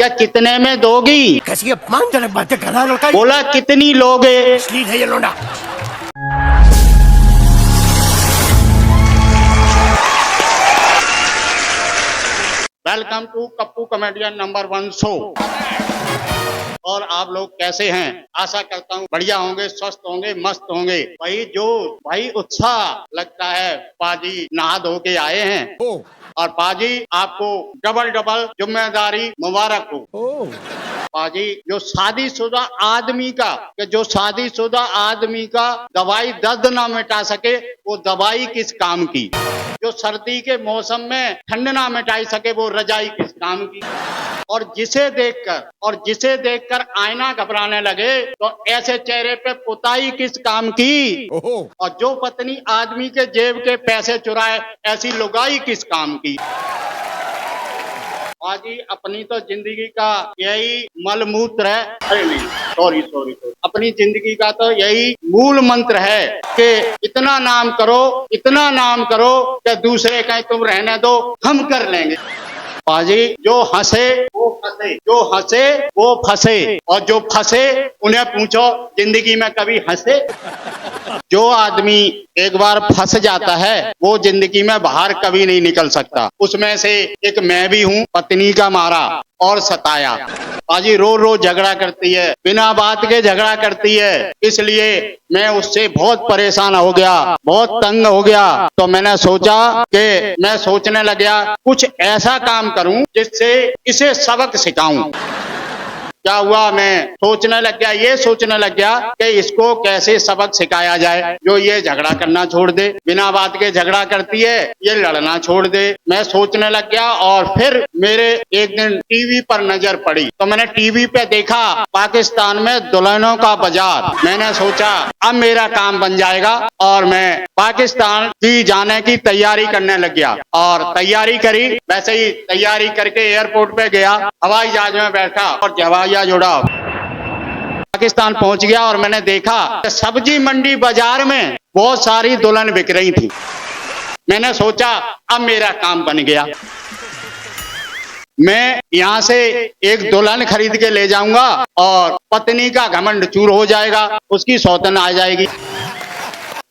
क्या कितने में दोगी? कैसी अपमानजनक बातें कर रहा है लड़का। बोला कितनी लोगे? अश्लील है ये लोना। Welcome to Kappu comedian number 1 show. और आप लोग कैसे हैं? आशा करता हूँ बढ़िया होंगे, स्वस्थ होंगे, मस्त होंगे। भाई उत्साह लगता है। पाजी नहा धो के आए हैं और पाजी आपको डबल जिम्मेदारी मुबारक हो। पाजी जो शादीशुदा आदमी का दवाई दर्द ना मिटा सके वो दवाई किस काम की? जो सर्दी के मौसम में ठंड ना मिटाई सके वो रजाई किस काम की? और जिसे देखकर आईना घबराने लगे तो ऐसे चेहरे पे पुताई किस काम की? और जो पत्नी आदमी के जेब के पैसे चुराए ऐसी लुगाई किस काम की? आजी अपनी तो जिंदगी का यही मलमूत्र है। अरे नहीं, सॉरी। अपनी जिंदगी का तो यही मूल मंत्र है कि इतना नाम करो कि दूसरे कहें तुम रहने दो, हम कर लेंगे। पाजी जो हंसे वो फंसे और जो फंसे उन्हें पूछो जिंदगी में कभी हंसे? जो आदमी एक बार फंस जाता है वो जिंदगी में बाहर कभी नहीं निकल सकता। उसमें से एक मैं भी हूँ। पत्नी का मारा और सताया। पाजी रोज झगड़ा करती है, बिना बात के झगड़ा करती है। इसलिए मैं उससे बहुत परेशान हो गया, बहुत तंग हो गया। तो मैंने सोचा कि मैं सोचने लगा कुछ ऐसा काम करूं जिससे इसे सबक सिखाऊं। क्या हुआ, मैं ये सोचने लग गया कि इसको कैसे सबक सिखाया जाए जो ये झगड़ा करना छोड़ दे। बिना बात के झगड़ा करती है, ये लड़ना छोड़ दे। मैं सोचने लग गया और फिर मेरे एक दिन टीवी पर नजर पड़ी तो मैंने टीवी पे देखा पाकिस्तान में दुल्हनों का बाजार। मैंने सोचा अब मेरा काम बन जाएगा और मैं पाकिस्तान की जाने की तैयारी करने लग गया। और तैयारी करी, वैसे ही तैयारी करके एयरपोर्ट पे गया, हवाई जहाज में बैठा और हवाई जहाज उड़ा पाकिस्तान पहुंच गया। और मैंने देखा सब्जी मंडी बाजार में बहुत सारी दुल्हन बिक रही थी। मैंने सोचा अब मेरा काम बन गया। मैं यहाँ से एक दुल्हन खरीद के ले जाऊंगा और पत्नी का घमंड चूर हो जाएगा, उसकी सौतन आ जाएगी।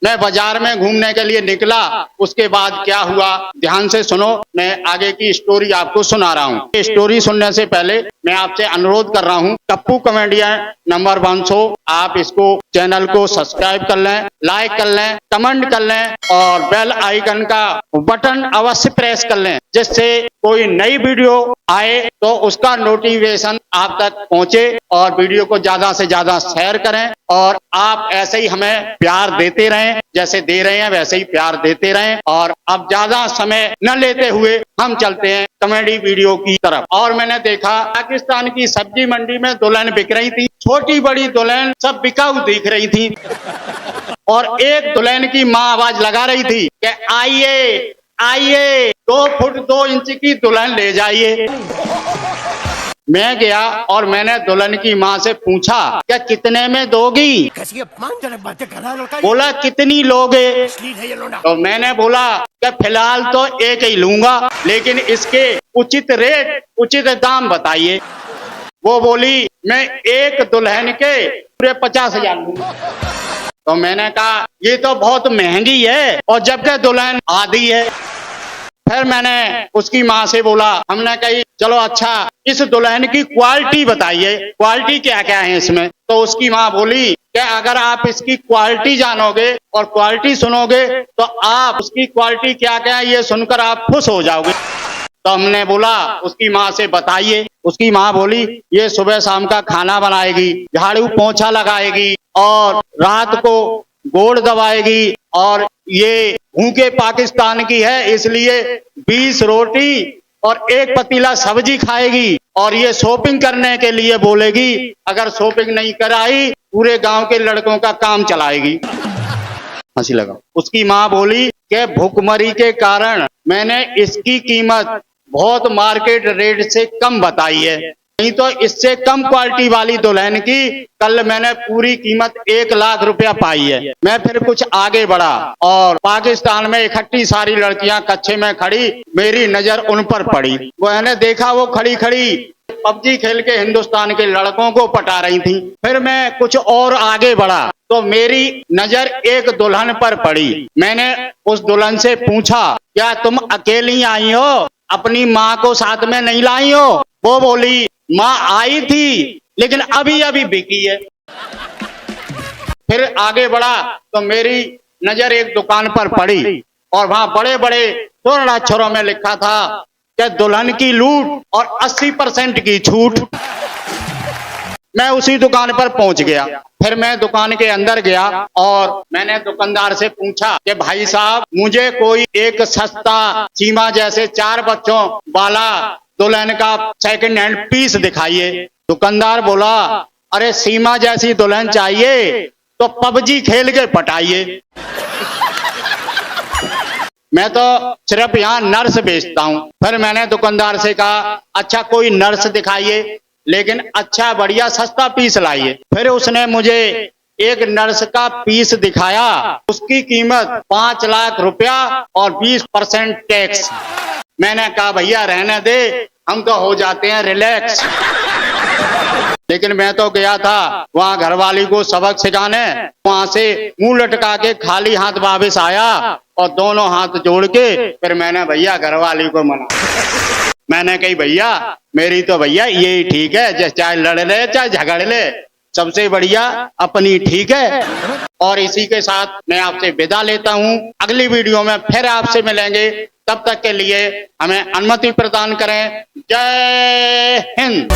मैं बाजार में घूमने के लिए निकला। उसके बाद क्या हुआ ध्यान से सुनो, मैं आगे की स्टोरी आपको सुना रहा हूँ। ये स्टोरी सुनने से पहले मैं आपसे अनुरोध कर रहा हूँ, कप्पू कॉमेडियन नंबर 1 शो, आप इसको चैनल को सब्सक्राइब कर लें, लाइक कर लें, कमेंट कर लें और बेल आइकन का बटन अवश्य प्रेस कर लें, जिससे कोई नई वीडियो आए तो उसका नोटिफिकेशन आप तक पहुंचे। और वीडियो को ज्यादा से ज्यादा शेयर करें और आप ऐसे ही हमें प्यार देते रहें, जैसे दे रहे हैं वैसे ही प्यार देते रहें। और अब ज्यादा समय न लेते हुए हम चलते हैं कॉमेडी वीडियो की तरफ। और मैंने देखा पाकिस्तान की सब्जी मंडी में दुल्हन बिक रही थी, छोटी बड़ी दुल्हन सब बिकाऊ दिख रही थी। और एक दुल्हन की माँ आवाज लगा रही थी कि आइए 2 फुट 2 इंच की दुल्हन ले जाइए। मैं गया और मैंने दुल्हन की माँ से पूछा क्या कितने में दोगी? कैसी अपमानजनक बातें कर रहा है लड़का। बोला कितनी लोगे? अश्लील है ये लोना। तो मैंने बोला कि फिलहाल तो एक ही लूंगा, लेकिन इसके उचित दाम बताइए। वो बोली मैं एक दुल्हन के पूरे 50,000 लूंगा। तो मैंने कहा ये तो बहुत महंगी है और जबकि दुल्हन आधी है। फिर मैंने उसकी माँ से बोला, हमने कही चलो अच्छा इस दुल्हन की क्वालिटी बताइए, क्वालिटी क्या क्या है इसमें? तो उसकी माँ बोली कि अगर आप इसकी क्वालिटी जानोगे और क्वालिटी सुनोगे तो आप उसकी क्वालिटी क्या क्या है ये सुनकर आप खुश हो जाओगे। तो हमने बोला उसकी माँ से बताइए। उसकी माँ बोली ये सुबह शाम का खाना बनाएगी, झाड़ू पोंछा लगाएगी और रात को गोड़ दबाएगी। और ये भूखे पाकिस्तान की है इसलिए 20 रोटी और 1 पतीला सब्जी खाएगी। और ये शॉपिंग करने के लिए बोलेगी, अगर शॉपिंग नहीं कराई पूरे गांव के लड़कों का काम चलाएगी। हंसी लगा। उसकी माँ बोली कि भूखमरी के कारण मैंने इसकी कीमत बहुत मार्केट रेट से कम बताई है, नहीं तो इससे कम क्वालिटी वाली दुल्हन की कल मैंने पूरी कीमत 1 लाख रुपया पाई है। मैं फिर कुछ आगे बढ़ा और पाकिस्तान में इकट्ठी सारी लड़कियां कच्चे में खड़ी, मेरी नजर उन पर पड़ी। मैंने देखा वो खड़ी खड़ी पबजी खेल के हिंदुस्तान के लड़कों को पटा रही थी। फिर मैं कुछ और आगे बढ़ा तो मेरी नजर एक दुल्हन पर पड़ी। मैंने उस दुल्हन से पूछा, क्या तुम अकेली आई हो, अपनी माँ को साथ में नहीं लाई हो? वो बोली, माँ आई थी लेकिन अभी अभी बिकी है। फिर आगे बढ़ा तो मेरी नजर एक दुकान पर पड़ी और वहां बड़े बड़े स्वर्ण अक्षरों में लिखा था कि दुल्हन की लूट और 80% की छूट। मैं उसी दुकान पर पहुंच गया। फिर मैं दुकान के अंदर गया और मैंने दुकानदार से पूछा कि भाई साहब, मुझे कोई एक सस्ता सीमा जैसे 4 बच्चों वाला दुल्हन का सेकंड हैंड पीस दिखाइए। दुकानदार बोला, अरे सीमा जैसी दुल्हन चाहिए तो पबजी खेल के पटाइए। मैं तो सिर्फ यहाँ नर्स बेचता हूँ। फिर मैंने दुकानदार से कहा, अच्छा कोई नर्स दिखाइए, लेकिन अच्छा बढ़िया सस्ता पीस लाइए। फिर उसने मुझे एक नर्स का पीस दिखाया, उसकी कीमत 5 लाख रुपया और 20% टैक्स। मैंने कहा भैया रहने दे, हम तो हो जाते हैं रिलैक्स। लेकिन मैं तो गया था वहां घरवाली को सबक सिखाने। वहां से मुंह लटका के खाली हाथ वापस आया और दोनों हाथ जोड़ के फिर मैंने भैया घरवाली को मना। मैंने कही भैया मेरी तो भैया यही ठीक है, चाहे लड़ ले चाहे झगड़ ले, सबसे बढ़िया अपनी ठीक है। और इसी के साथ मैं आपसे विदा लेता हूं। अगली वीडियो में फिर आपसे मिलेंगे, तब तक के लिए हमें अनुमति प्रदान करें। जय हिंद।